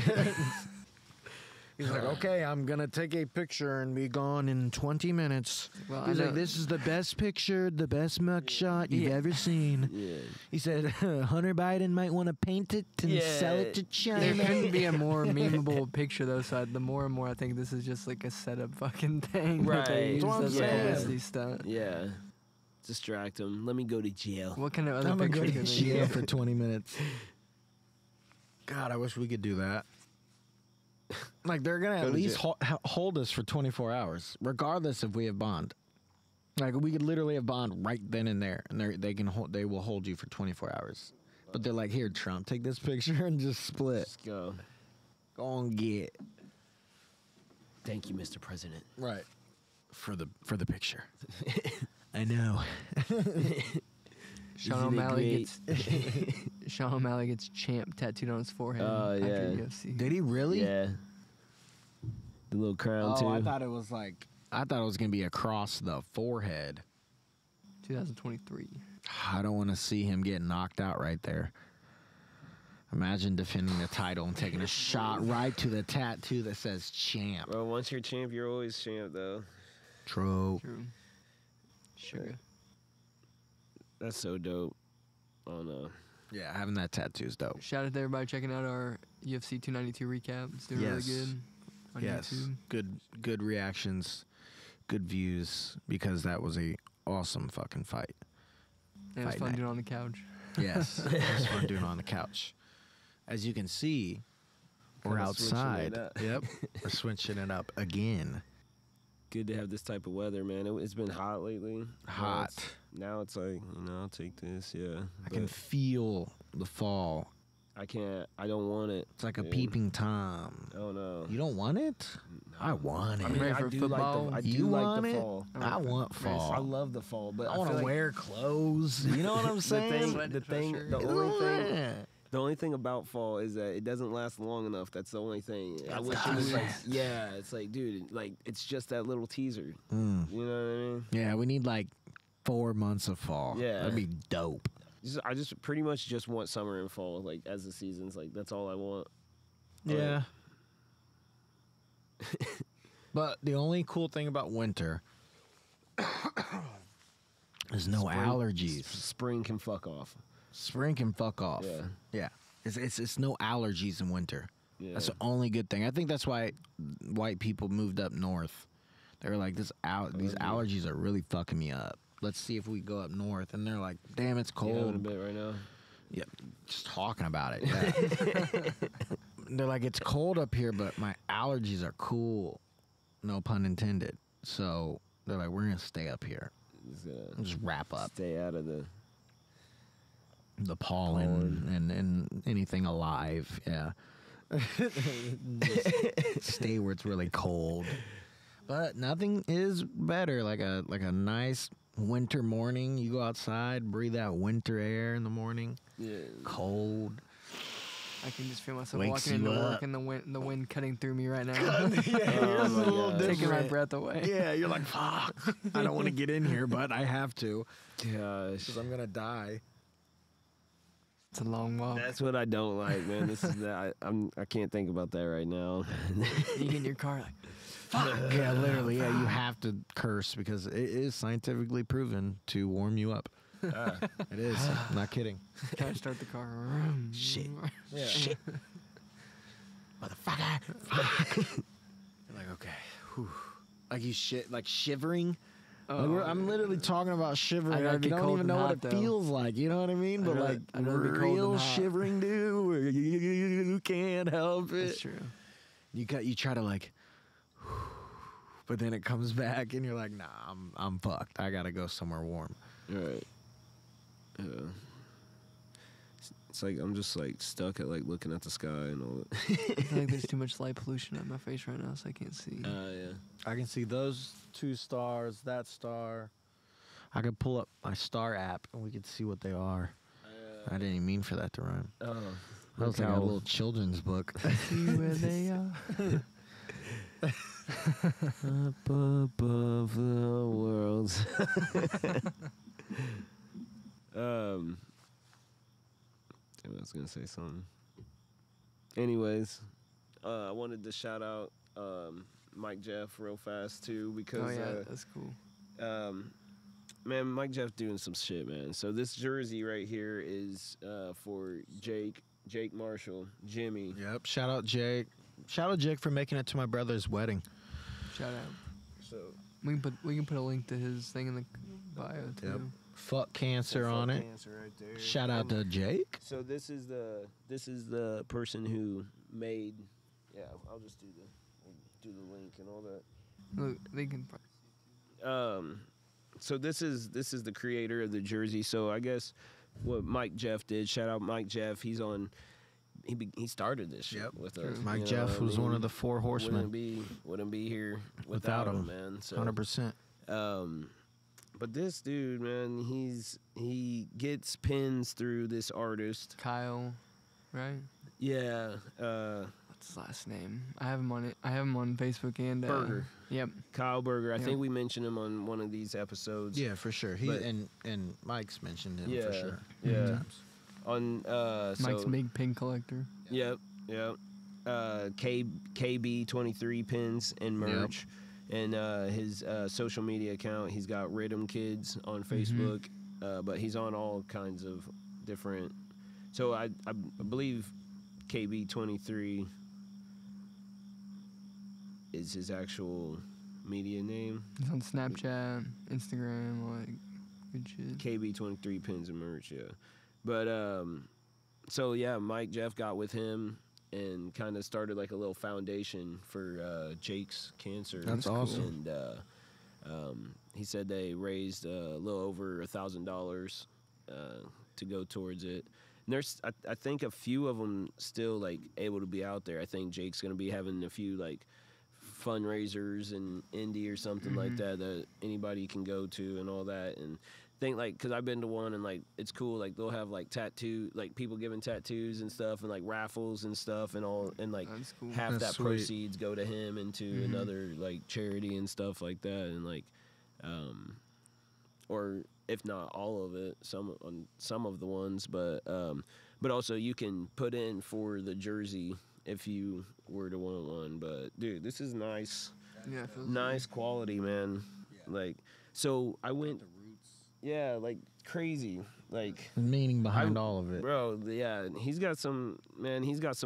He's like, okay, I'm going to take a picture and be gone in 20 minutes. Well, He's I know- like, this is the best picture, the best mugshot you've ever seen. Yeah. He said, Hunter Biden might want to paint it and sell it to There China. couldn't be a more memeable picture though. So the more and more I think this is just like a setup fucking thing. that they Right. use That's what I'm as a saying. publicity stunt. Yeah. Distract him. Let me go to jail. What kind of other I'm going to go pictures to could they jail use? for 20 minutes. God, I wish we could do that. Like, they're going to Go at to least jail. hold us for 24 hours, regardless if we have bond. Like, we could literally have bond right then and there, and they will hold you for 24 hours. But they're like, here, Trump, take this picture and just split. Let's go. Go and get. Thank you, Mr. President. Right. For the picture. I know. Sean O'Malley gets champ tattooed on his forehead Oh, after yeah. UFC. Did he really? Yeah. The little crown too. I thought it was going to be across the forehead. 2023. I don't want to see him get knocked out right there. Imagine defending the title and taking a shot right to the tattoo that says champ. Bro, once you're champ, you're always champ, though. True. True. Sugar. That's so dope. Oh no. Yeah, having that tattoo is dope. Shout out to everybody checking out our UFC 292 recap. It's doing Yes. really good on YouTube. Good reactions, good views, because that was a awesome fucking fight. And it was Fight fun night. doing it on the couch. Yes, it was fun doing it on the couch. As you can see, We're Kinda switching outside. it up. Yep. We're switching it up again. Good to have this type of weather, man. It's been hot lately. Hot. Now it's like, I'll take this, yeah. I can feel the fall. I can't. I don't want it. It's like a dude. peeping Tom. Oh no. You don't want it? I want it. I mean, ready I for do football? like the. I You do like want the it? fall. I want fall. I love the fall, but I want feel to like wear clothes. You know what I'm the saying? thing, the thing, Sweatshirt. the only thing about fall is that it doesn't last long enough. That's the only thing. I wish it was like, yeah, it's like, dude, like it's just that little teaser. Mm. You know what I mean? Yeah, we need like 4 months of fall. Yeah. That'd be dope. I just pretty much just want summer and fall, like as the seasons. Like that's all I want. Yeah. But the only cool thing about winter is no allergies. Spring can fuck off. Spring can fuck off. Yeah. Yeah. It's no allergies in winter. Yeah. That's the only good thing. I think that's why white people moved up north. They were like, these allergies are really fucking me up. Let's see if we go up north. And they're like, damn, it's You having a cold. bit right now. Yeah, just talking about it. Yeah. They're like, it's cold up here, but my allergies are cool. No pun intended. So they're like, we're going to stay up here. Just wrap up Stay out of the pollen and anything alive. Yeah. Just stay where it's really cold. But nothing is better like a nice winter morning. You go outside, breathe that winter air in the morning. Yeah. Cold. I can just feel myself Wakes walking into you work up. and the wind cutting through me right now. Oh my God. Taking my breath away. Yeah, you're like, fuck. I don't want to get in here, but I have to Gosh. because I'm going to die. It's a long walk. That's what I don't like, man. This is that I can't think about that right now. You get in your car like, Yeah, literally. Yeah, you have to curse because it is scientifically proven to warm you up. It is. I'm not kidding. try to start the car. Shit. Shit. Motherfucker. Fuck. You're like, okay. Whew. Like you like shivering. Like I'm literally talking about shivering. I'd rather Like be you don't cold even than know what hot, it though. feels like. You know what I mean? But rather- like I'd rather be cold real than hot. shivering, dude. You can't help it. That's true. You try to like, but then it comes back and you're like, nah, I'm fucked. I gotta go somewhere warm. Right. Yeah. It's like I'm just like stuck at like looking at the sky and all that. I feel like there's too much light pollution on my face right now, so I can't see. Yeah. I can see those 2 stars, that star. I could pull up my star app and we could see what they are. I didn't even mean for that to rhyme. Oh. That was like a how- little children's book. See where they are. Up above the world. I was gonna say something. Anyways, I wanted to shout out Mike Jeff real fast too because Oh yeah, that's cool. man, Mike Jeff doing some shit, man. So this jersey right here is for Jake Marshall, Jimmy. Yep. Shout out Jake. Shout out Jake for making it to my brother's wedding. Shout out. So We can put a link to his thing in the bio too. Yep. Fuck cancer on it. Cancer right there. Shout out to Jake. So this is the person who made. Yeah, I'll just do the link and all that. Look, they can. So this is the creator of the jersey. So I guess what Mike Jeff did. Shout out Mike Jeff. He's on. He started this shit with us. Mike you know Jeff what I was one mean? of the 4 horsemen. Wouldn't be here without him, man. So 100%. but this dude, man, he gets pins through this artist. Kyle, right? Yeah. What's his last name? I have him on it. I have him on Facebook and Berger. Yep. Kyle Berger. I Yeah. think we mentioned him on one of these episodes. Yeah, for sure. But- And Mike's mentioned him Yeah, for sure. yeah. Many times. On Mike's so, big pin collector. Yep. KB23 pins and merch, and his social media account. He's got Rhythm Kids on Facebook, but he's on all kinds of different. So I believe KB23 is his actual media name. He's on Snapchat, Instagram, all that good shit. KB23 pins and merch, yeah. But so yeah, Mike Jeff got with him and kind of started like a little foundation for Jake's cancer. That's awesome. And he said they raised a little over $1,000 to go towards it. And there's, I think, a few of them still like able to be out there. I think Jake's gonna be having a few like fundraisers in Indy or something like that anybody can go to and all that. And think like, cause I've been to one and like it's cool. Like they'll have like tattoo, like people giving tattoos and stuff, and like raffles and stuff and all, and like cool. half That's that sweet. proceeds go to him and to another like charity and stuff like that. And like, or if not all of it, some of the ones, but also you can put in for the jersey if you were to want one. But dude, this is nice. Yeah, it feels Nice quality, man. Like, so I went, yeah, like crazy, like The meaning behind all of it. bro. Yeah, he's got some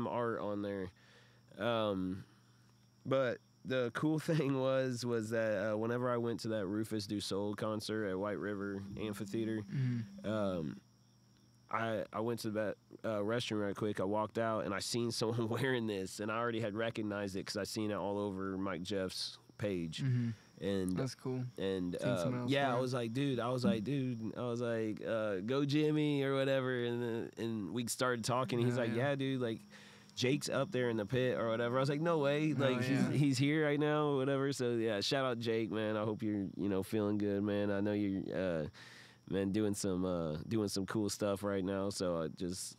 art on there. But the cool thing was that whenever I went to that Rufus Du Sol concert at White River Amphitheater, I went to that restroom right quick. I walked out and I seen someone wearing this, and I already had recognized it because I seen it all over Mike Jeff's page. And That's cool. and Seen someone else yeah, wear I it. was like, go Jimmy or whatever, and we started talking. He's Oh, like, yeah. yeah, dude, like Jake's up there in the pit or whatever. I was like, no way, Oh, like yeah. he's here right now or whatever. So yeah, shout out Jake, man. I hope you're feeling good, man. I know you're man doing some cool stuff right now. So just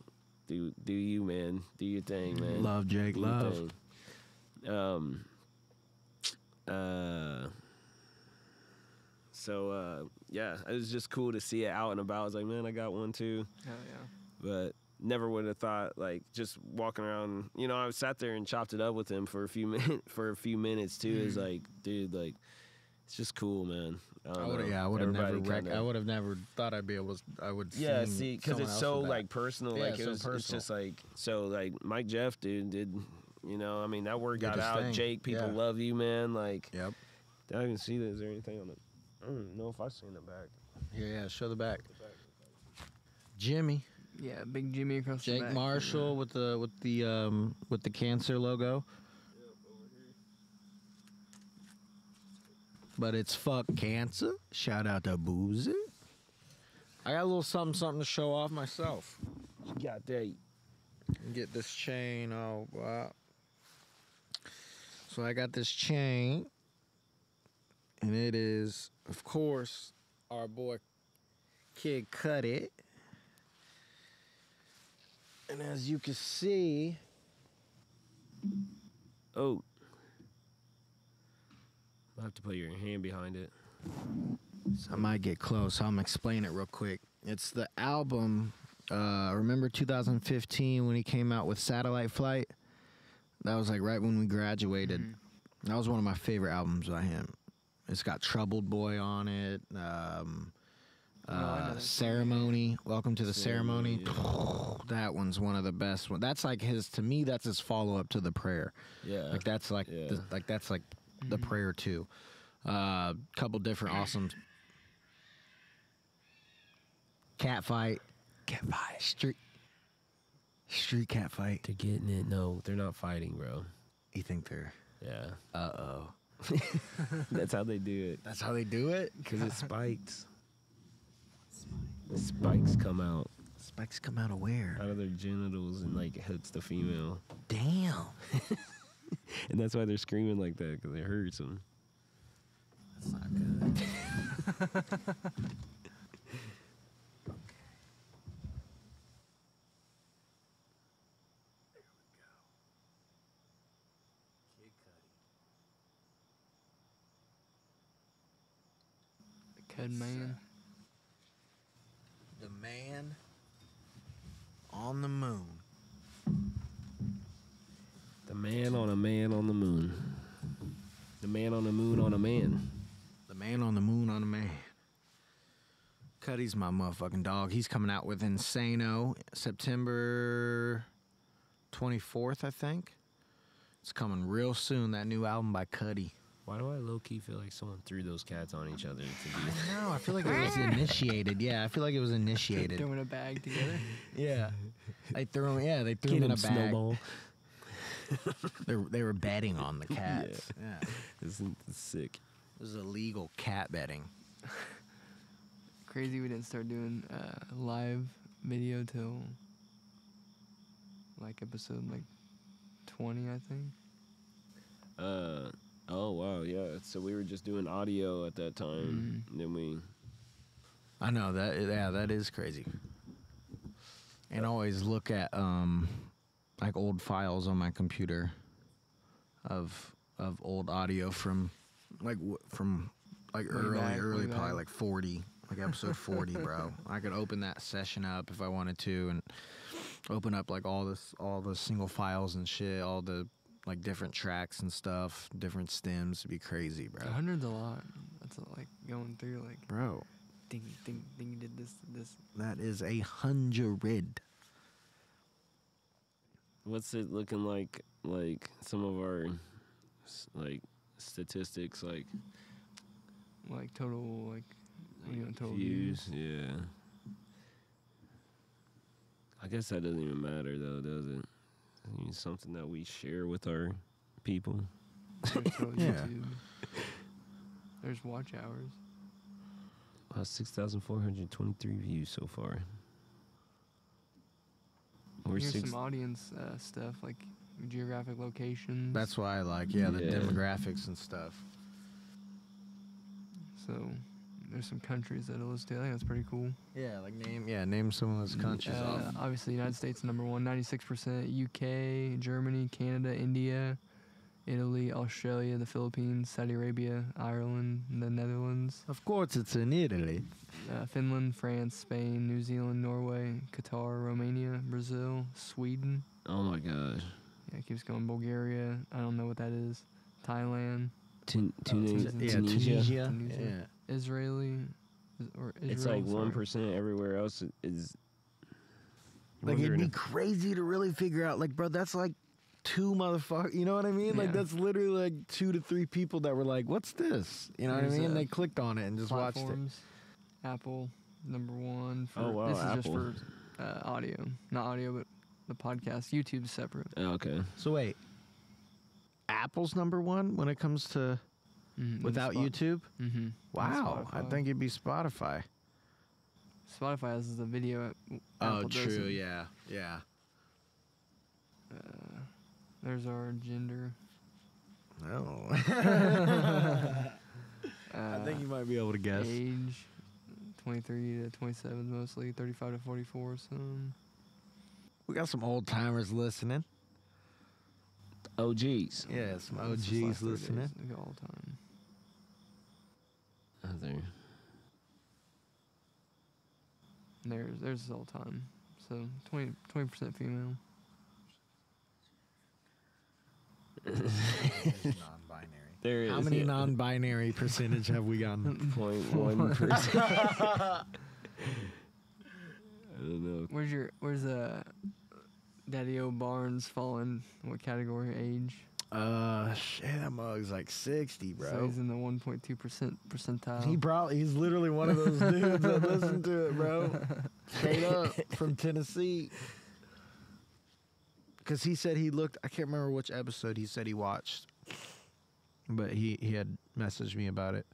do you, man. Do your thing, man. Love, Jake, Do your love. thing. So yeah, it was just cool to see it out and about. I was like, man, I got one too. Hell yeah. But never would have thought, like, just walking around. I sat there and chopped it up with him for a few minutes too. It's like, dude, like, it's just cool, man. I would have never thought I'd be able to. I would. Yeah, see, because it's so like personal. Yeah, like it's so it's personal. just like so like Mike Jeff, dude, did I mean that word Did got his out. thing. Jake, people Yeah. love you, man. Like, Yep. did I even see that? Is there anything on it? I don't even know if I've seen the back. Yeah. Show the back. Jimmy, Yeah, big Jimmy across the Jake back. Marshall with the cancer logo. But it's fuck cancer. Shout out to Boozy. I got a little something to show off myself. You got that. Get this chain. Oh, wow. So I got this chain, and it is, of course, our boy Kid Cudi. And as you can see, Oh, I'll have to put your hand behind it. I might get close. I'm explain it real quick. It's the album. Remember 2015 when he came out with Satellite Flight? That was like right when we graduated. That was one of my favorite albums by him. It's got Troubled Boy on it. I know that Ceremony. Welcome to the Ceremony. Ceremony, That one's one of the best ones. That's like to me, that's his follow up to the prayer. Yeah. Like that's like Yeah. that's like the prayer too. Couple different awesome cat fight. Street cat fight. They're getting it. No, they're not fighting, bro. You think they're Yeah. uh-oh. That's how they do it. That's how they do it? Because it spikes. Spikes come out Spikes come out of where? of their genitals and like it hits the female. Damn. And that's why they're screaming like that, because it hurts them. That's not good. Cud man. The man on the moon. The man on a man on the moon. The man on the moon on a man. The man on the moon on a man. Cudi's my motherfucking dog. He's coming out with Insano September 24th, I think. It's coming real soon, that new album by Cudi. Why do I low-key feel like someone threw those cats on each other to be... No, I feel like it was initiated. Yeah, I feel like it was initiated. Throwing a bag together. Yeah. They threw him, they threw Get him in him, a bag. Snowball. They were betting on the cats. Yeah. Isn't this sick? This is illegal cat betting. Crazy we didn't start doing live video till like episode like 20, I think. Oh wow, yeah. So we were just doing audio at that time. And then we. I know that. Yeah, that is crazy. And I always look at like old files on my computer of old audio from early way probably back. like 40, like episode 40, bro. I could open that session up if I wanted to and open up like all the single files and shit, all the like different tracks and stuff, different stems. It'd be crazy, bro. 100's a lot. That's like going through like Bro, ding, you did this. that is 100. What's it looking like? Like some of our like statistics, like Total like total views. Yeah. I guess that doesn't even matter though, does it? I mean, something that we share with our people. There's total Yeah. YouTube. There's watch hours. Wow, 6,423 views so far. We're Here's six. some audience stuff like geographic locations. That's why I like, the Yeah. demographics and stuff. So there's some countries that it listed. I think that's pretty cool. Yeah, like name some of those countries off. Obviously, United States number one, 96%. UK, Germany, Canada, India, Italy, Australia, the Philippines, Saudi Arabia, Ireland, the Netherlands, Of course, it's in Italy. Finland, France, Spain, New Zealand, Norway, Qatar, Romania, Brazil, Sweden. Oh my gosh. Yeah, it keeps going. Bulgaria. I don't know what that is. Thailand, Tunisia. Tunisia. Tunisia. Yeah. Israeli, or Israel. It's like sorry. 1% everywhere else is. Like, it'd wondering be crazy to really figure out, like, bro, that's like 2 motherfuckers, you know what I mean? Like, Yeah. that's literally like 2 to 3 people that were like, what's this? You know There's, what I mean? They clicked on it and just watched it. platforms. Apple, number one. For, Oh, wow, this is Apple. just for audio. Not audio, but the podcast. YouTube's separate. Oh, okay. So wait, Apple's number 1 when it comes to without YouTube? Mm-hmm. Wow, I think it'd be Spotify. Spotify has the video. Oh, Apple true, doesn't. yeah. There's our gender. No. I think you might be able to guess. Age, 23 to 27 mostly. 35 to 44 some. We got some old timers listening. OGs. Yeah, some This is last OGs 30 listening. days. We got all time. Oh, there. There's all time. So 20% female. Non-binary. There is. How many yeah. non-binary percentage have we gotten? 0.1%. I don't know. Where's Daddy O Barnes fall in what category? Age? Shit, that mug's like 60, bro. So he's in the 1.2% percentile. He's literally one of those dudes that listen to it, bro. Straight up from Tennessee. Because he said he looked, I can't remember which episode he said he watched, but he had messaged me about it.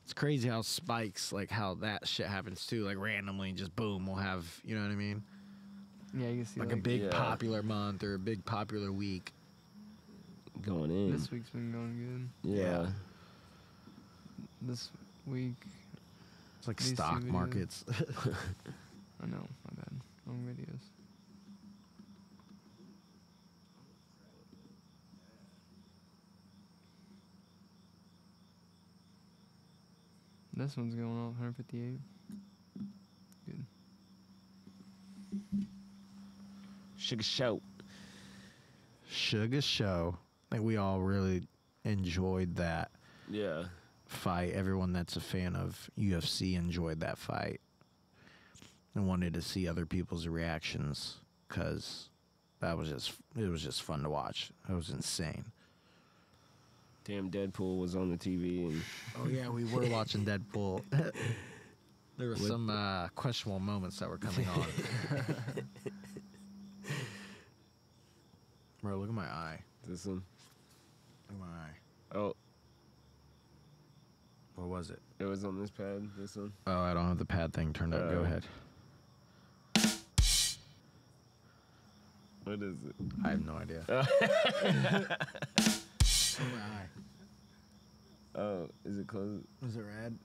It's crazy how spikes, like how that shit happens too. Like randomly, just boom, we'll have, you know what I mean? Yeah, you can see Like a big Yeah. popular month or a big popular week. Going in. This week's been going yeah. Yeah. good. This week, It's like These two stock videos. markets. I know, my bad. Wrong videos. This one's going on 158. Good. Sugar Show. Sugar Show. I think we all really enjoyed that Yeah. fight. Everyone that's a fan of UFC enjoyed that fight and wanted to see other people's reactions because it was just fun to watch. It was insane. Damn, Deadpool was on the TV and Oh yeah, we were watching Deadpool. There were some questionable moments that were coming on. Bro, look at my eye. This one. Look at my eye. Oh, What was it? it was on this pad. This one. Oh, I don't have the pad thing turned up. Go ahead. What is it? I have no idea. Oh. My eye. Oh, is it closed? Is it red?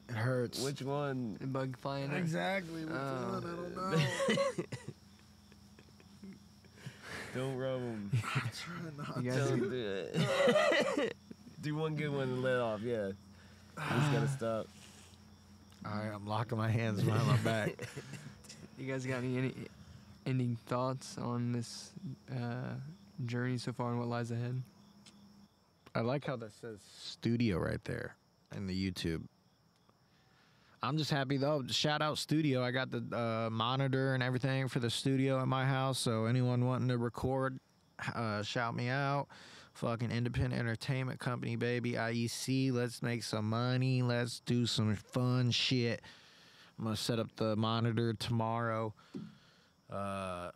It hurts. Which one? The bug flying. Exactly. Which one? I don't know. Don't rub them. I'm trying not You to. guys Don't do it. Do one good one and let off. Yeah. He's gotta stop. All right, I'm locking my hands behind my back. You guys got any ending thoughts on this journey so far and what lies ahead? I like how that says studio right there in the YouTube. I'm just happy though. Shout out studio. I got the monitor and everything for the studio at my house. So anyone wanting to record, shout me out. Fucking independent entertainment company, baby. IEC. Let's make some money. Let's do some fun shit. I'm gonna set up the monitor tomorrow, and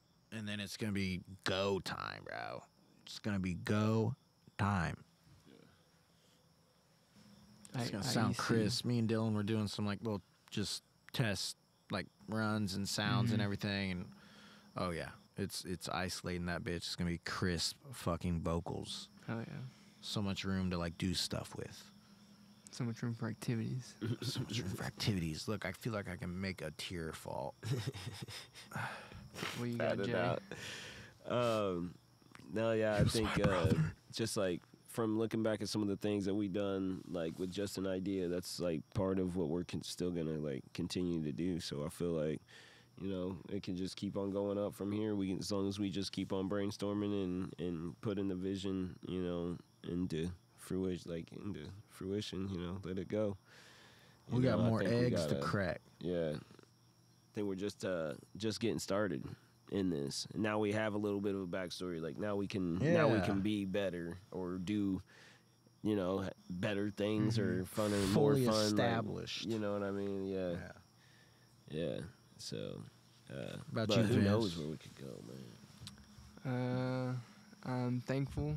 then it's gonna be go time, bro. It's gonna be go time. It's gonna sound crisp. Me and Dylan were doing some like little just test like runs and sounds and everything, and oh yeah, it's isolating that bitch. It's gonna be crisp fucking vocals. Oh yeah. So much room to like do stuff with. So much room for activities. So much room for activities. Look, I feel like I can make a tear fall. What you got, Jay? No, yeah, I think just like from looking back at some of the things that we done, like with Just an Idea, that's like part of what we're still gonna like continue to do. So I feel like, you know, it can just keep on going up from here. We can, as long as we just keep on brainstorming and putting the vision, you know, into fruition, you know, let it go. We got more eggs to crack. Yeah, I think we're just getting started in this. And now we have a little bit of a backstory. Like now we can be better or do, you know, better things or funner, Fully more fun. established. Like, you know what I mean? Yeah. So, About but you, who Vince? knows where we could go, man? I'm thankful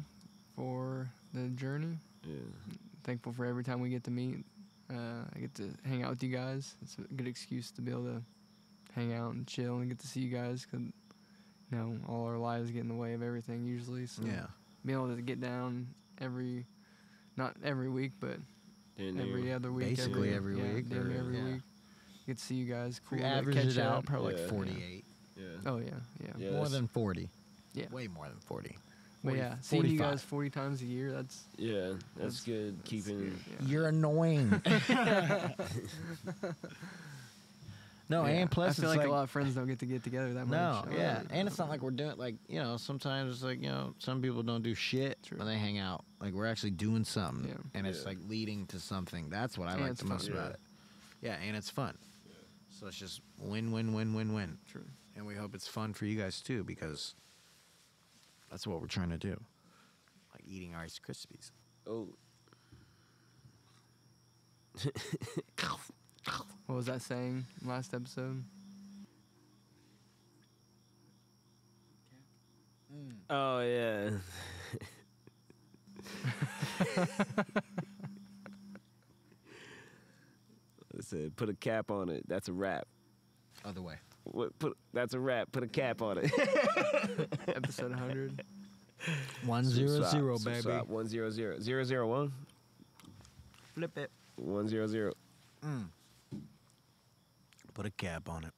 for the journey. Yeah. Thankful for every time we get to meet. I get to hang out with you guys. It's a good excuse to be able to hang out and chill and get to see you guys. Cause, you know, all our lives get in the way of everything usually. So Yeah. being able to get down not every week, but every other week. Basically every week, Damn near or- every yeah. week. Get to see you guys. Cool. We to average catch it out up. probably Yeah. like 48. Yeah. Oh yeah. Yeah, More that's- than 40. Yeah. Way more than 40. But yeah, 40, seeing you 45. guys 40 times a year, that's That's good. Keeping. yeah. You're annoying. No, Yeah. and plus I feel it's like a lot of friends don't get together that much. no, yeah, and it's not like we're doing like, you know, sometimes like, you know, some people don't do shit True. when they hang out. Like we're actually doing something, Yeah. and it's Yeah. like leading to something. That's what I And like it's the most fun. about it. Yeah, and it's fun. So it's just win, win, win, win, win. True. And we hope it's fun for you guys too, because that's what we're trying to do. Like eating Rice Krispies. Oh. What was that saying last episode? Oh yeah. I said, put a cap on it. That's a wrap. Other way. That's a wrap. Put a cap on it. Episode 100. 100, baby. Swap. 100. 001. Flip it. 100. Put a cap on it.